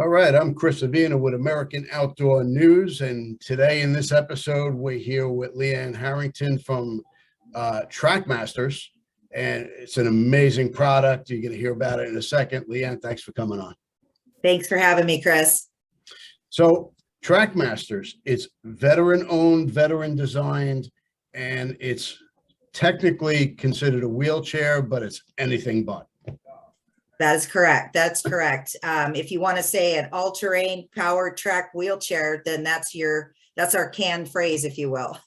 All right, I'm Chris Avina with American Outdoor News, and today in this episode, we're here with Leanne Harrington from Trackmasters, and it's an amazing product. You're going to hear about it in a second. Leanne, thanks for coming on. Thanks for having me, Chris. So Trackmasters, it's veteran-owned, veteran-designed, and it's technically considered a wheelchair, but it's anything but. That is correct. That's correct. If you want to say an all-terrain powered track wheelchair, then that's our canned phrase, if you will.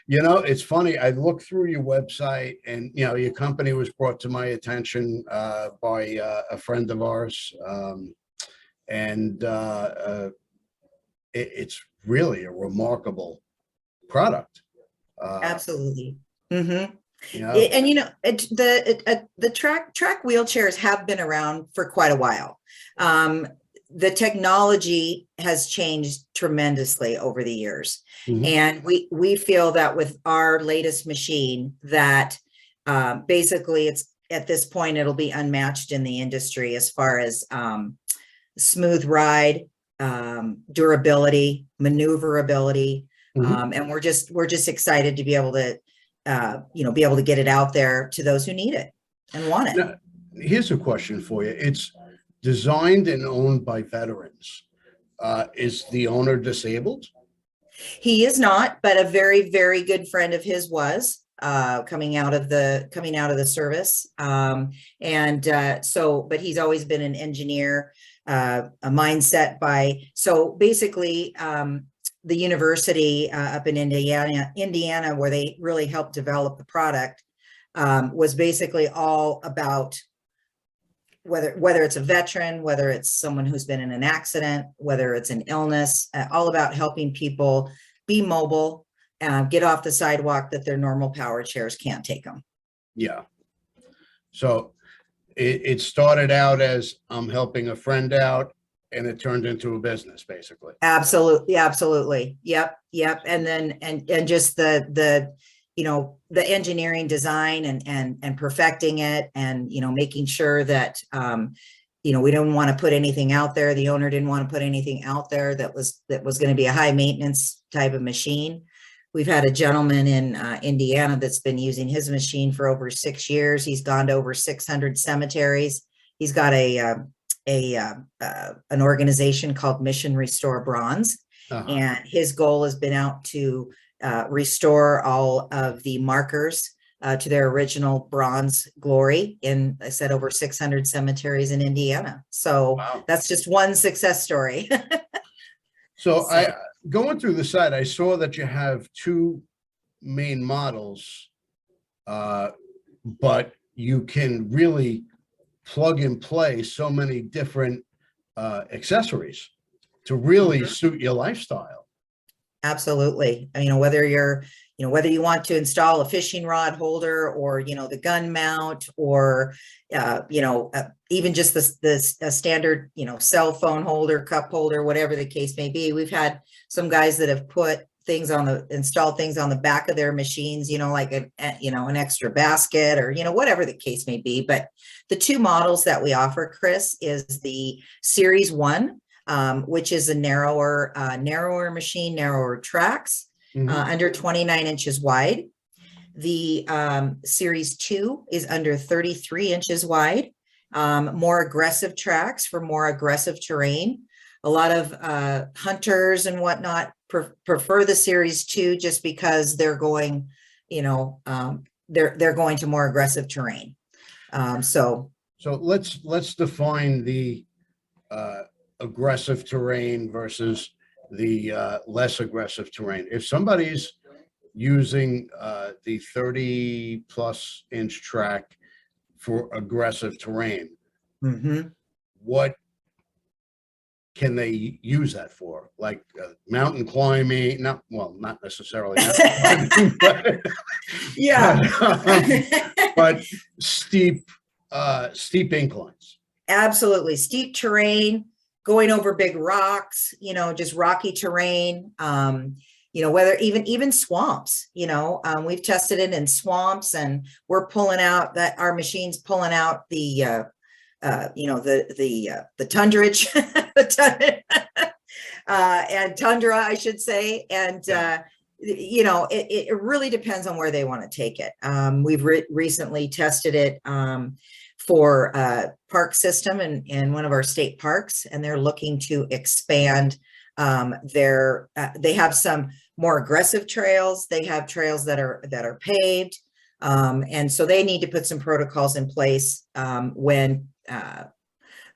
You know, it's funny. I looked through your website, and your company was brought to my attention by a friend of ours, and it's really a remarkable product. Absolutely. Mm-hmm. Yeah. And the track wheelchairs have been around for quite a while. The technology has changed tremendously over the years. Mm-hmm. And we feel that with our latest machine that basically it's at this point it'll be unmatched in the industry as far as smooth ride, durability, maneuverability. Mm-hmm. And we're just excited to be able to be able to get it out there to those who need it and want it. Now, here's a question for you. It's designed and owned by veterans. Is the owner disabled? He is not, but a very, very good friend of his was coming out of the service. But he's always been an engineer, a mindset so basically, the university up in Indiana, where they really helped develop the product, was basically all about whether it's a veteran, whether it's someone who's been in an accident, whether it's an illness, all about helping people be mobile, get off the sidewalk that their normal power chairs can't take them. Yeah. So it started out as I'm helping a friend out, and it turned into a business, basically. Absolutely. Yep. And then, and just the engineering design and perfecting it, and, making sure that, we don't want to put anything out there. The owner didn't want to put anything out there that was going to be a high maintenance type of machine. We've had a gentleman in Indiana that's been using his machine for over 6 years. He's gone to over 600 cemeteries. He's got an organization called Mission Restore Bronze. Uh-huh. And his goal has been out to restore all of the markers to their original bronze glory in, I said, over 600 cemeteries in Indiana. So wow. That's just one success story. So I going through the site, I saw that you have two main models, but you can really plug and play so many different accessories to really suit your lifestyle. Absolutely. Whether you want to install a fishing rod holder, or, the gun mount, or, even just the standard, cell phone holder, cup holder, whatever the case may be. We've had some guys that have installed things on the back of their machines, like an extra basket, or, whatever the case may be. But the two models that we offer, Chris, is the Series 1, which is a narrower machine, narrower tracks, under 29 inches wide. The Series 2 is under 33 inches wide, more aggressive tracks for more aggressive terrain. A lot of hunters and whatnot prefer the Series 2 just because they're going, they're going to more aggressive terrain. So let's define the aggressive terrain versus the less aggressive terrain. If somebody's using the 30 plus inch track for aggressive terrain, what can they use that for? Like mountain climbing? Not necessarily mountain climbing, but, but steep inclines. Absolutely. Steep terrain, going over big rocks, just rocky terrain, whether even swamps, we've tested it in swamps, and we're pulling out our machine's pulling out the the tundrage, and tundra, I should say. And, Yeah. it really depends on where they want to take it. We've recently tested it for park system in one of our state parks, and they're looking to expand they have some more aggressive trails. They have trails that are paved. And so they need to put some protocols in place when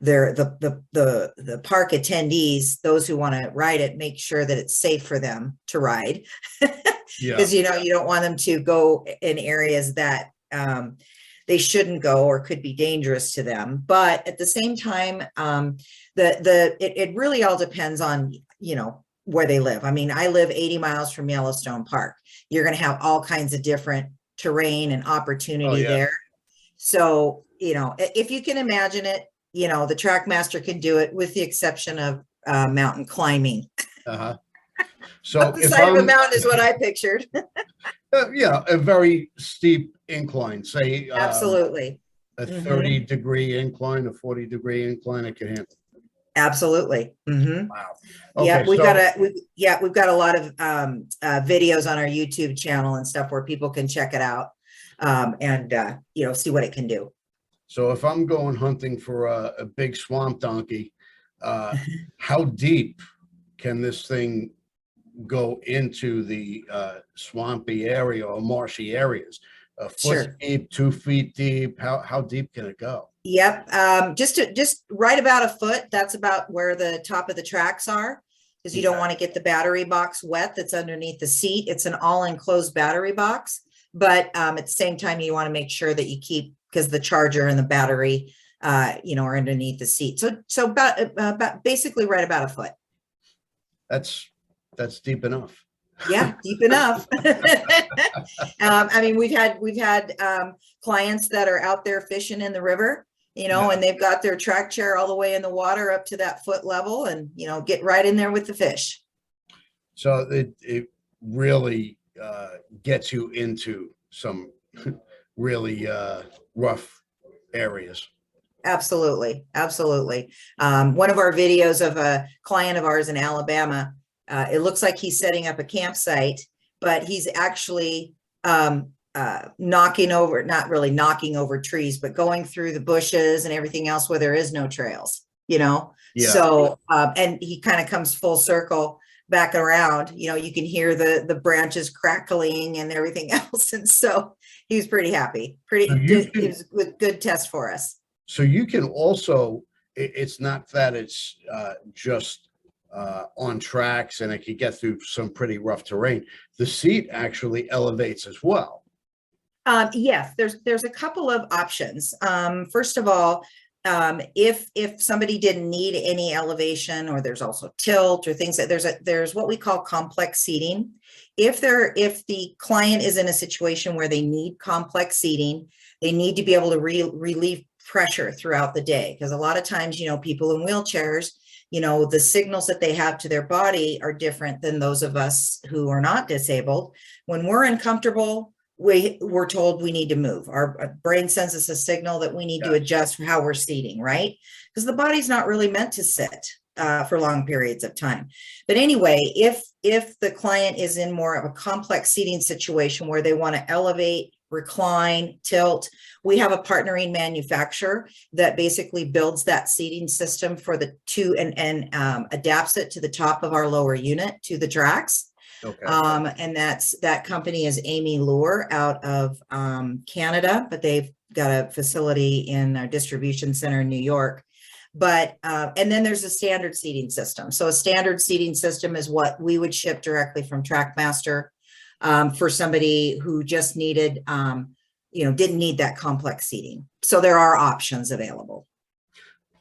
the park attendees, those who want to ride it, make sure that it's safe for them to ride. Yeah. Because you don't want them to go in areas that they shouldn't go or could be dangerous to them. But at the same time, it really all depends on where they live. I mean, I live 80 miles from Yellowstone Park. You're going to have all kinds of different terrain and opportunity there. So, if you can imagine it, the TrackMaster can do it, with the exception of mountain climbing. Uh-huh. So the side of a mountain is what I pictured. A very steep incline, say Absolutely. a 30-degree incline, a 40-degree incline, it can handle. Absolutely. Mm-hmm. Wow. Okay, we've got a lot of videos on our YouTube channel and stuff where people can check it out and see what it can do. So if I'm going hunting for a big swamp donkey, how deep can this thing go into the swampy area or marshy areas? A foot deep, 2 feet deep? How deep can it go? Yep. Just right about a foot. That's about where the top of the tracks are, because you don't want to get the battery box wet that's underneath the seat. It's an all enclosed battery box, but at the same time, you want to make sure that you keep, because the charger and the battery, are underneath the seat. So about basically right about a foot. That's deep enough. Yeah, deep enough. I mean, we've had clients that are out there fishing in the river, and they've got their track chair all the way in the water up to that foot level, and get right in there with the fish. So it really gets you into some really rough areas. Absolutely. One of our videos of a client of ours in Alabama, it looks like he's setting up a campsite, but he's actually not really knocking over trees, but going through the bushes and everything else where there is no trails, So, and he kind of comes full circle back around, you can hear the branches crackling and everything else. And so he was pretty happy. It was a good test for us. So you can also, it's not that it's just on tracks and it can get through some pretty rough terrain. The seat actually elevates as well. Yes, there's a couple of options. First of all, if somebody didn't need any elevation, or there's also tilt or things, that there's what we call complex seating. If the client is in a situation where they need complex seating, they need to be able to relieve pressure throughout the day, because a lot of times, people in wheelchairs, the signals that they have to their body are different than those of us who are not disabled. When we're uncomfortable, we're told we need to move. Our brain sends us a signal that we need to adjust for how we're seating, right? Because the body's not really meant to sit for long periods of time. But anyway, if the client is in more of a complex seating situation where they want to elevate, recline, tilt, we have a partnering manufacturer that basically builds that seating system for the two and adapts it to the top of our lower unit to the tracks. Okay. And that company is Amy Lure out of Canada, but they've got a facility in our distribution center in New York. But and then there's a standard seating system. So a standard seating system is what we would ship directly from TrackMaster for somebody who just needed, didn't need that complex seating. So there are options available.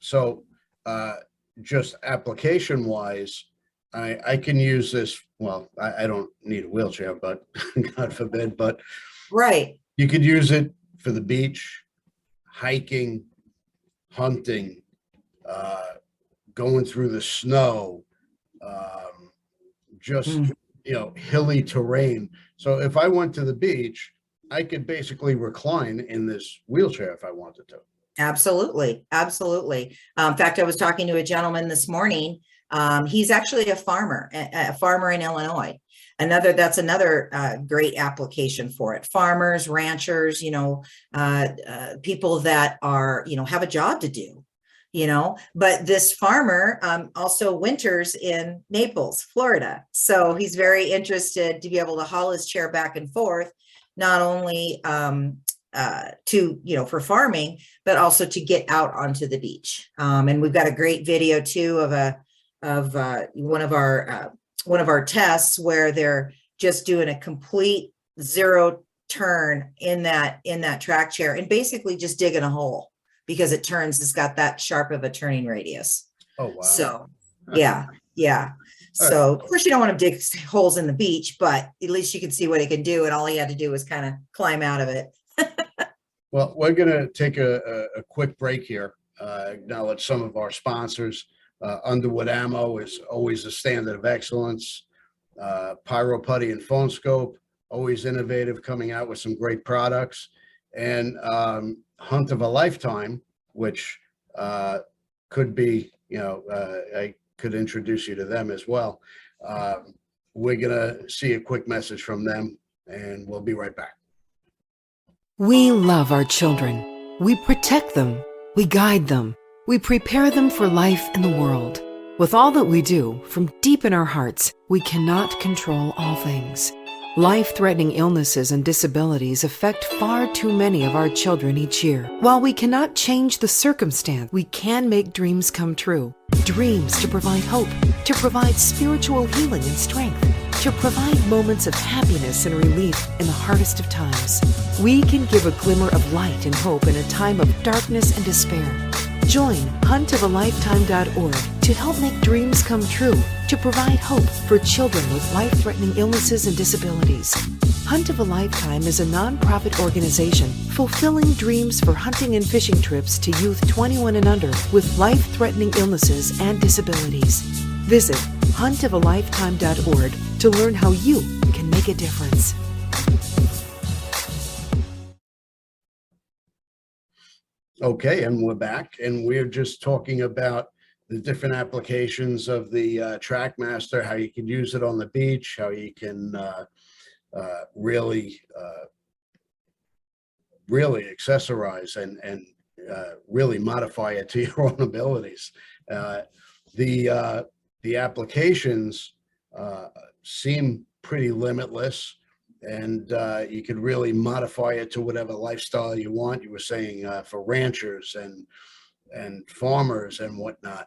So just application wise, I can use this. Well, I don't need a wheelchair, but God forbid, but right. You could use it for the beach, hiking, hunting, going through the snow, hilly terrain. So if I went to the beach, I could basically recline in this wheelchair if I wanted to. Absolutely, absolutely. In fact, I was talking to a gentleman this morning. He's actually a farmer in Illinois. That's another great application for it. Farmers, ranchers, people that are, have a job to do, but this farmer also winters in Naples, Florida. So he's very interested to be able to haul his chair back and forth, not only for farming, but also to get out onto the beach. And we've got a great video too of one of our tests where they're just doing a complete zero turn in that track chair and basically just digging a hole because it's got that sharp of a turning radius. Oh, wow. So yeah. So of course you don't want to dig holes in the beach, but at least you can see what he can do. And all he had to do was kind of climb out of it. Well, we're going to take a quick break here. Acknowledge some of our sponsors. Underwood Ammo is always a standard of excellence. Pyro Putty and Phone Scope, always innovative, coming out with some great products. And Hunt of a Lifetime, which could be, I could introduce you to them as well. We're going to see a quick message from them, and we'll be right back. We love our children. We protect them. We guide them. We prepare them for life in the world. With all that we do, from deep in our hearts, we cannot control all things. Life-threatening illnesses and disabilities affect far too many of our children each year. While we cannot change the circumstance, we can make dreams come true. Dreams to provide hope, to provide spiritual healing and strength, to provide moments of happiness and relief in the hardest of times. We can give a glimmer of light and hope in a time of darkness and despair. Join huntofalifetime.org to help make dreams come true, to provide hope for children with life-threatening illnesses and disabilities. Hunt of a Lifetime is a nonprofit organization fulfilling dreams for hunting and fishing trips to youth 21 and under with life-threatening illnesses and disabilities. Visit huntofalifetime.org to learn how you can make a difference. Okay, and we're back, and we're just talking about the different applications of the TrackMaster, how you can use it on the beach, how you can really accessorize and really modify it to your own abilities. The applications seem pretty limitless, and you could really modify it to whatever lifestyle you want. You were saying for ranchers and farmers and whatnot.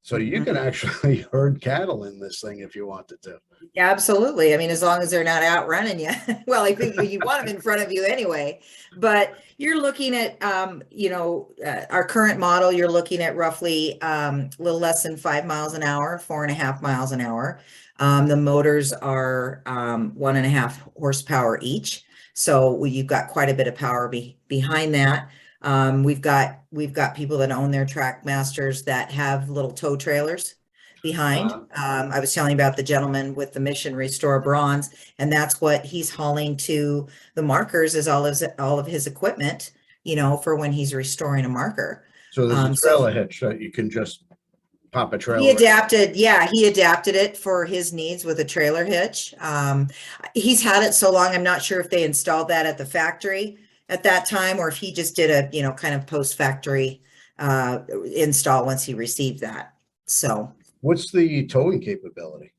So you can actually herd cattle in this thing if you wanted to. Yeah, absolutely. I mean, as long as they're not outrunning you. Well, I think you want them in front of you anyway. But you're looking at, our current model, you're looking at roughly a little less than 5 miles an hour, 4.5 miles an hour. The motors are 1.5 horsepower each. So you've got quite a bit of power behind that. We've got people that own their TrackMasters that have little tow trailers behind. I was telling you about the gentleman with the Mission Restore Bronze, and that's what he's hauling to the markers is all of his equipment, for when he's restoring a marker. So there's a trailer hitch that you can just pop a trailer. He adapted it for his needs with a trailer hitch. He's had it so long, I'm not sure if they installed that at the factory at that time, or if he just did a, kind of post-factory install once he received that. So what's the towing capability?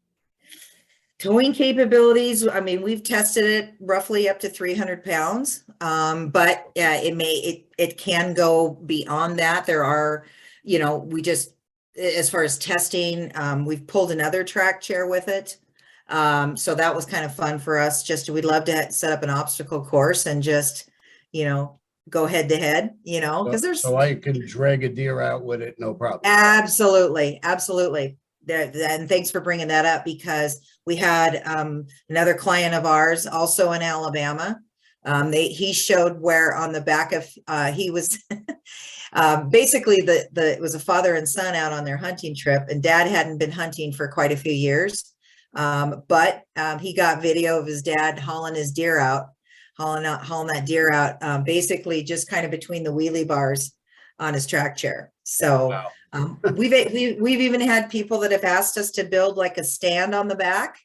Towing capabilities, I mean, we've tested it roughly up to 300 pounds, but it can go beyond that. There are, as far as testing, we've pulled another track chair with it. So that was kind of fun for us. We'd love to set up an obstacle course and just, go head to head, because so I can drag a deer out with it, no problem. Absolutely. And thanks for bringing that up, because we had another client of ours also in Alabama. He showed where on the back of he was basically it was a father and son out on their hunting trip, and dad hadn't been hunting for quite a few years, but he got video of his dad hauling that deer out, basically just kind of between the wheelie bars on his track chair. So Wow. we've even had people that have asked us to build like a stand on the back,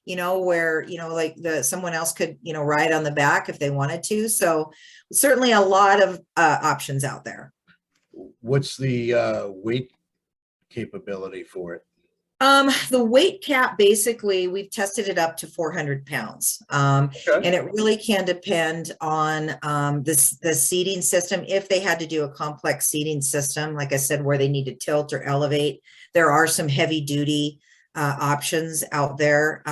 where, like someone else could, ride on the back if they wanted to. So certainly a lot of options out there. What's the weight capability for it? The weight cap, basically, we've tested it up to 400 pounds. Okay. And it really can depend on the seating system. If they had to do a complex seating system, like I said, where they need to tilt or elevate, there are some heavy duty options out there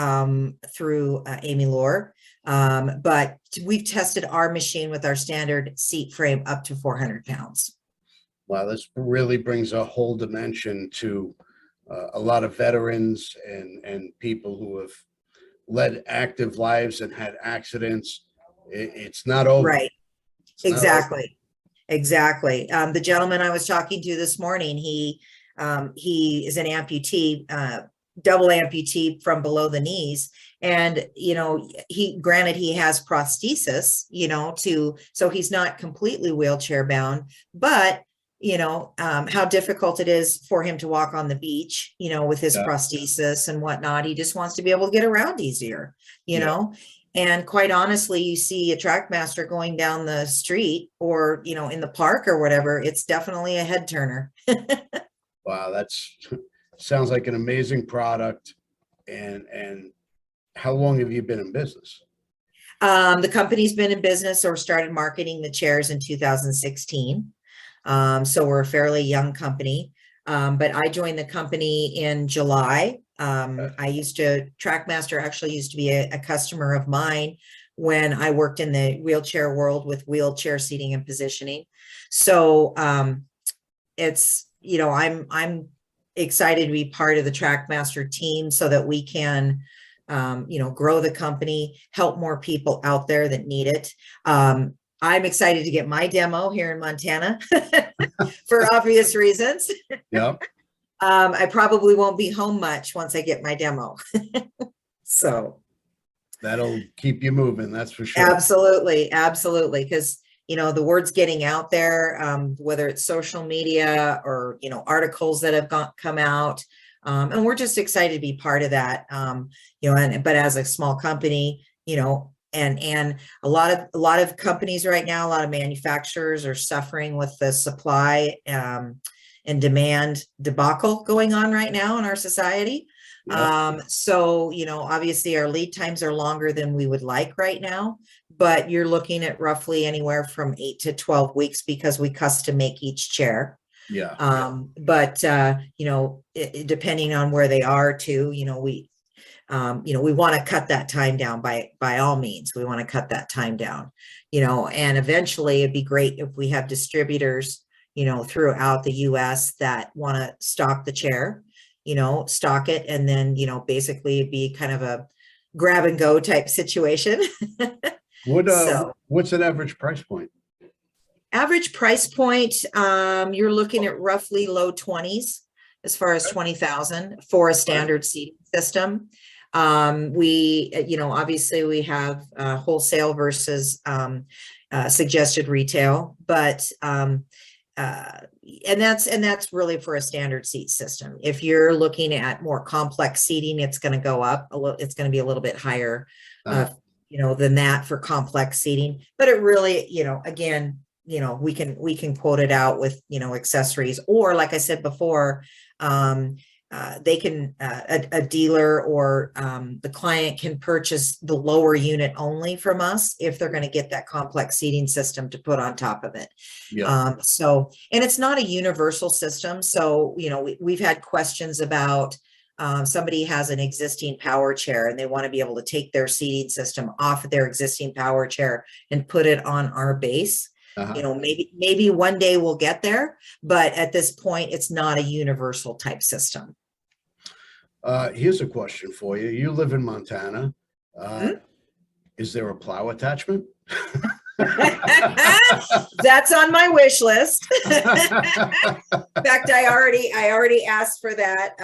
through Amy Lore. But we've tested our machine with our standard seat frame up to 400 pounds. Wow, this really brings a whole dimension to a lot of veterans and people who have led active lives and had accidents. It's not over. Right. It's not Exactly. Exactly. The gentleman I was talking to this morning, he is an amputee, double amputee from below the knees. And, he has prosthesis, so he's not completely wheelchair bound, but how difficult it is for him to walk on the beach, with his Yeah. prosthesis and whatnot. He just wants to be able to get around easier, Yeah. And quite honestly, you see a Trackmaster going down the street or, in the park or whatever, it's definitely a head turner. Wow, that's sounds like an amazing product. And how long have you been in business? The company's been in business or started marketing the chairs in 2016. So we're a fairly young company. But I joined the company in July. Trackmaster actually used to be a customer of mine when I worked in the wheelchair world with wheelchair seating and positioning. So it's, I'm excited to be part of the Trackmaster team so that we can, grow the company, help more people out there that need it. I'm excited to get my demo here in Montana for obvious reasons. Yeah. I probably won't be home much once I get my demo. So That'll keep you moving, that's for sure. absolutely, absolutely. Because, the word's getting out there, whether it's social media or, articles that have come out. And we're just excited to be part of that. But as a small company, and a lot of companies right now, a lot of manufacturers are suffering with the supply and demand debacle going on right now in our society. Yeah. So, obviously our lead times are longer than we would like right now, but you're looking at roughly anywhere from 8 to 12 weeks because we custom make each chair. Yeah. But depending on where they are too, we want to cut that time down by all means. We want to cut that time down, and eventually it'd be great if we have distributors, throughout the US that want to stock the chair, stock it. And then, basically it'd be kind of a grab and go type situation. What's an average price point? Average price point, you're looking at roughly low 20s as far as 20,000 for a standard seating system. Obviously we have wholesale versus suggested retail, but and that's really for a standard seat system. If you're looking at more complex seating, it's going to go up a little. It's going to be a little bit higher, than that for complex seating. But it really, again, we can quote it out with, accessories, or like I said before, they can, a dealer or the client can purchase the lower unit only from us if they're going to get that complex seating system to put on top of it. Yeah. And it's not a universal system. So, we've had questions about somebody has an existing power chair and they want to be able to take their seating system off of their existing power chair and put it on our base. Uh-huh. Maybe one day we'll get there, but at this point, it's not a universal type system. Here's a question for you. You live in Montana. Mhm. Is there a plow attachment? That's on my wish list. In fact, I already asked for that.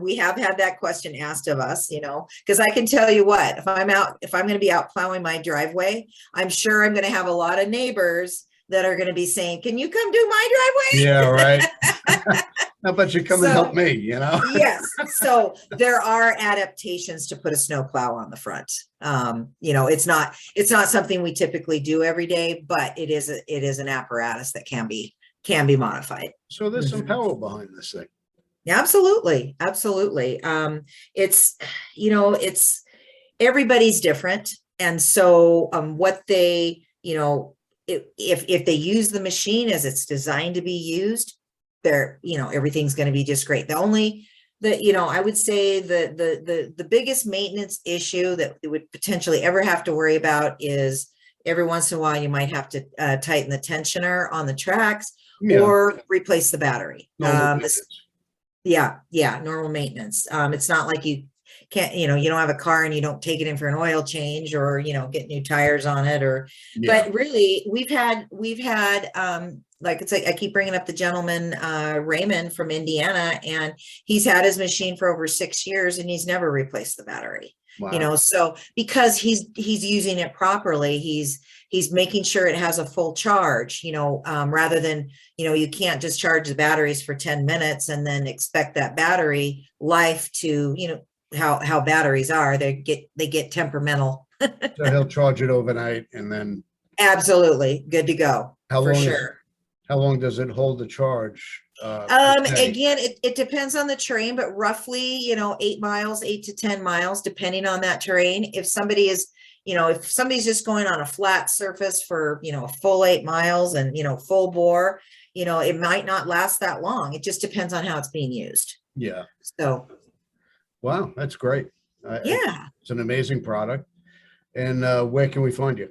We have had that question asked of us, because I can tell you what, if I'm going to be out plowing my driveway, I'm sure I'm going to have a lot of neighbors that are going to be saying, can you come do my driveway? Yeah, right. How about you come and help So- me, you know? Yes, so there are adaptations to put a snowplow on the front. It's not something we typically do every day, but it is an apparatus that can be modified. So there's some Mhm. power behind this thing. Yeah, absolutely, absolutely. It's everybody's different, and so what they, if they use the machine as it's designed to be used, everything's going to be just great. I would say the biggest maintenance issue that we would potentially ever have to worry about is every once in a while you might have to tighten the tensioner on the tracks Yeah. or replace the battery. Normal maintenance. Yeah, normal maintenance. It's not like you can't, you don't have a car and you don't take it in for an oil change or, get new tires on it Yeah. but really we've had, I keep bringing up the gentleman, Raymond from Indiana, and he's had his machine for over 6 years and he's never replaced the battery. Wow. So because he's using it properly, he's making sure it has a full charge, rather than, you can't just charge the batteries for 10 minutes and then expect that battery life to, how batteries are, they get temperamental. So he'll charge it overnight and then Absolutely. Good to go. How For long is- sure. how long does it hold the charge? per day? Again, it depends on the terrain, but roughly, 8 to 10 miles, depending on that terrain. If somebody is, if somebody's just going on a flat surface for, a full 8 miles and, full bore, it might not last that long. It just depends on how it's being used. Yeah. So, Wow, that's great. yeah. It's an amazing product. And where can we find you?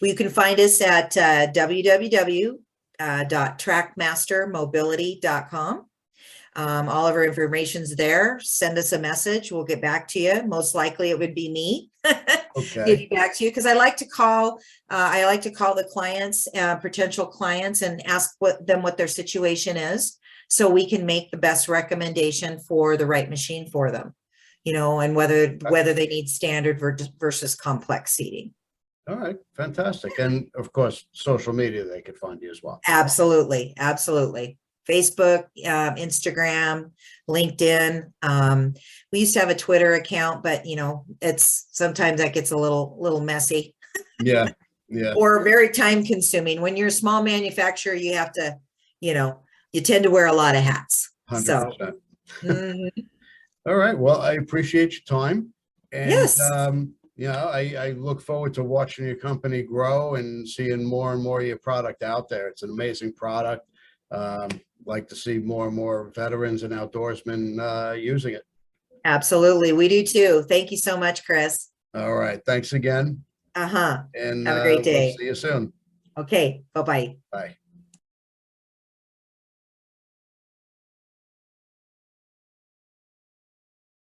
Well, you can find us at www.trackmastermobility.com. All of our information's there. Send us a message. We'll get back to you. Most likely it would be me Okay. getting back to you, because I like to call the clients, potential clients, and ask what their situation is, so we can make the best recommendation for the right machine for them, and whether they need standard versus complex seating. All right. Fantastic. And of course, social media, they could find you as well. Absolutely. Facebook, Instagram, LinkedIn. We used to have a Twitter account, but it's sometimes that gets a little messy. Yeah. Yeah. Or very time consuming. When you're a small manufacturer, you have to, you tend to wear a lot of hats. 100%. So, mhm. All right. Well, I appreciate your time. And, Yes. I look forward to watching your company grow and seeing more and more of your product out there. It's an amazing product. Like to see more and more veterans and outdoorsmen using it. Absolutely. We do too. Thank you so much, Chris. All right. Thanks again. Uh-huh. And Have a great day. we'll see you soon. Okay. Bye-bye. Bye.